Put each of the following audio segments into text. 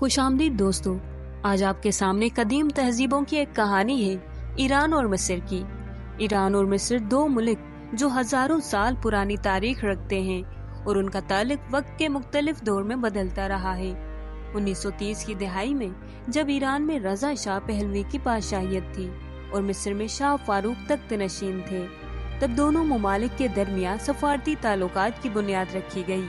खुश आमदीद दोस्तों, आज आपके सामने कदीम तहजीबों की एक कहानी है, ईरान और मिस्र की। ईरान और मिस्र दो मुल्क जो हजारों साल पुरानी तारीख रखते हैं और उनका ताल्लुक वक्त के मुख्तलिफ दौर में बदलता रहा है। 1930 की दहाई में जब ईरान में रजा शाह पहलवी की बादशाहियत थी और मिस्र में शाह फारूक तख्त नशीन थे, तब दोनों ममालिक के दरमियान सफारती ताल्लुकात की बुनियाद रखी गई।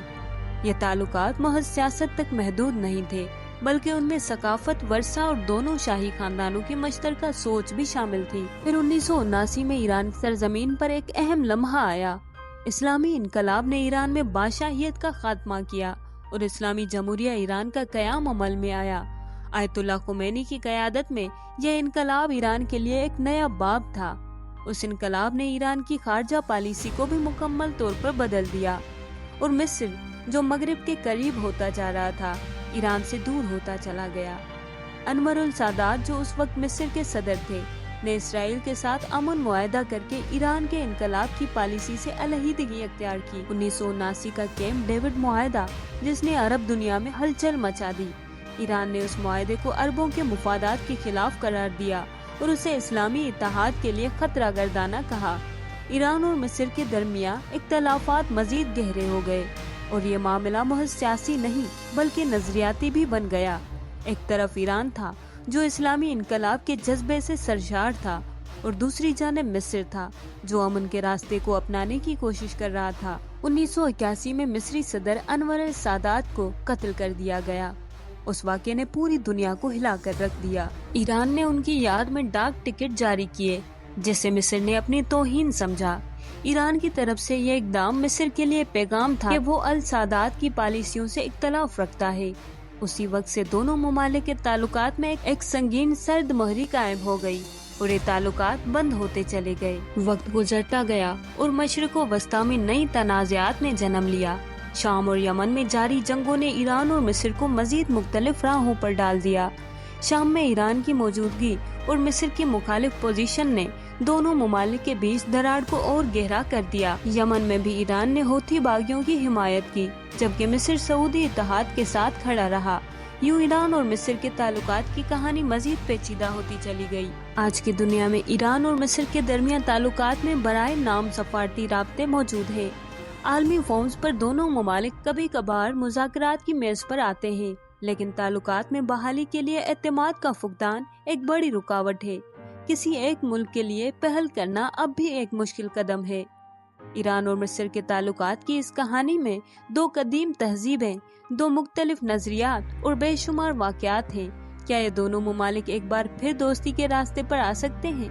ये ताल्लुकात महज सियासत तक महदूद नहीं थे, बल्कि उनमें सकाफत, वर्षा और दोनों शाही खानदानों की मुश्तरका सोच भी शामिल थी। फिर 1979 में ईरान की सरजमीन पर एक अहम लम्हा आया। इस्लामी इनकलाब ने ईरान में बादशाहियत का खात्मा किया और इस्लामी जमहूरिया ईरान का कयाम अमल में आया। आयतुल्लाह खुमैनी की क़यादत में यह इनकलाब ईरान के लिए एक नया बाब था। उस इनकलाब ने ईरान की खारजा पॉलिसी को भी मुकम्मल तौर पर बदल दिया और मिस्र, जो मगरिब के करीब होता जा रहा था, ईरान से दूर होता चला गया। अनवर अल सादात, जो उस वक्त मिस्र के सदर थे, ने इसराइल के साथ अमन मुआहदा करके ईरान के इनकलाब की पॉलिसी से अलहदगी अख्तियार की। 1979 का कैंप डेविड मुआहदा, जिसने अरब दुनिया में हलचल मचा दी। ईरान ने उस मुआहदे को अरबों के मुफादात के खिलाफ करार दिया और उसे इस्लामी इत्तेहाद के लिए खतरा गर्दाना कहा। ईरान और मिस्र के दरमियान इख्तलाफात मजीद गहरे हो गए और ये मामला महज सियासी नहीं बल्कि नजरियाती भी बन गया। एक तरफ ईरान था जो इस्लामी इनकलाब के जज्बे से सरशार था और दूसरी जानिब मिस्र था जो अमन के रास्ते को अपनाने की कोशिश कर रहा था। 1981 में मिस्री सदर अनवर अल सादात को कत्ल कर दिया गया। उस वाक़े ने पूरी दुनिया को हिला कर रख दिया। ईरान ने उनकी याद में डाक टिकट जारी किए, जिसे मिस्र ने अपनी तौहीन समझा। ईरान की तरफ से यह इक़दाम मिस्र के लिए पैगाम था कि वो अल सादात की पॉलिसियों से इख्तलाफ रखता है। उसी वक्त से दोनों ममालिक के ताल्लुकात में एक संगीन सर्द मोहरी कायम हो गई और ये ताल्लुकात बंद होते चले गए। वक्त गुजरता गया और मशरिक़ व वस्ता में नई तनाज़ात ने जन्म लिया। शाम और यमन में जारी जंगों ने ईरान और मिस्र को मजीद मुख्तलिफ राहों पर डाल दिया। शाम में ईरान की मौजूदगी और मिस्र की मुखालिफ पोजीशन ने दोनों ममालिक के बीच दरार को और गहरा कर दिया। यमन में भी ईरान ने हौथी बागियों की हिमायत की, जबकि मिस्र सऊदी इत्तेहाद के साथ खड़ा रहा। यूं ईरान और मिस्र के ताल्लुकात की कहानी मजीद पेचीदा होती चली गई। आज की दुनिया में ईरान और मिस्र के दरमियान ताल्लुकात में बराए नाम सफारती राब्ते मौजूद है। आलमी फोरम्स पर दोनों ममालिक कभी कभार मुज़ाकरात की मेज पर आते हैं, लेकिन ताल्लुकात में बहाली के लिए एतमाद का फुकदान एक बड़ी रुकावट है। किसी एक मुल्क के लिए पहल करना अब भी एक मुश्किल कदम है। ईरान और मिस्र के ताल्लुकात की इस कहानी में दो कदीम तहजीबें, दो मुख्तलिफ नजरियात और बेशुमार वाक़यात हैं। क्या ये दोनों ममालिक एक बार फिर दोस्ती के रास्ते पर आ सकते हैं?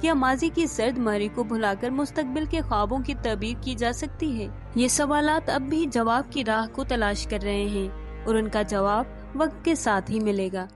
क्या माजी की सर्द महरी को भुलाकर मुस्तकबिल के ख्वाबों की तबीर की जा सकती है? ये सवालात अब भी जवाब की राह को तलाश कर रहे हैं और उनका जवाब वक्त के साथ ही मिलेगा।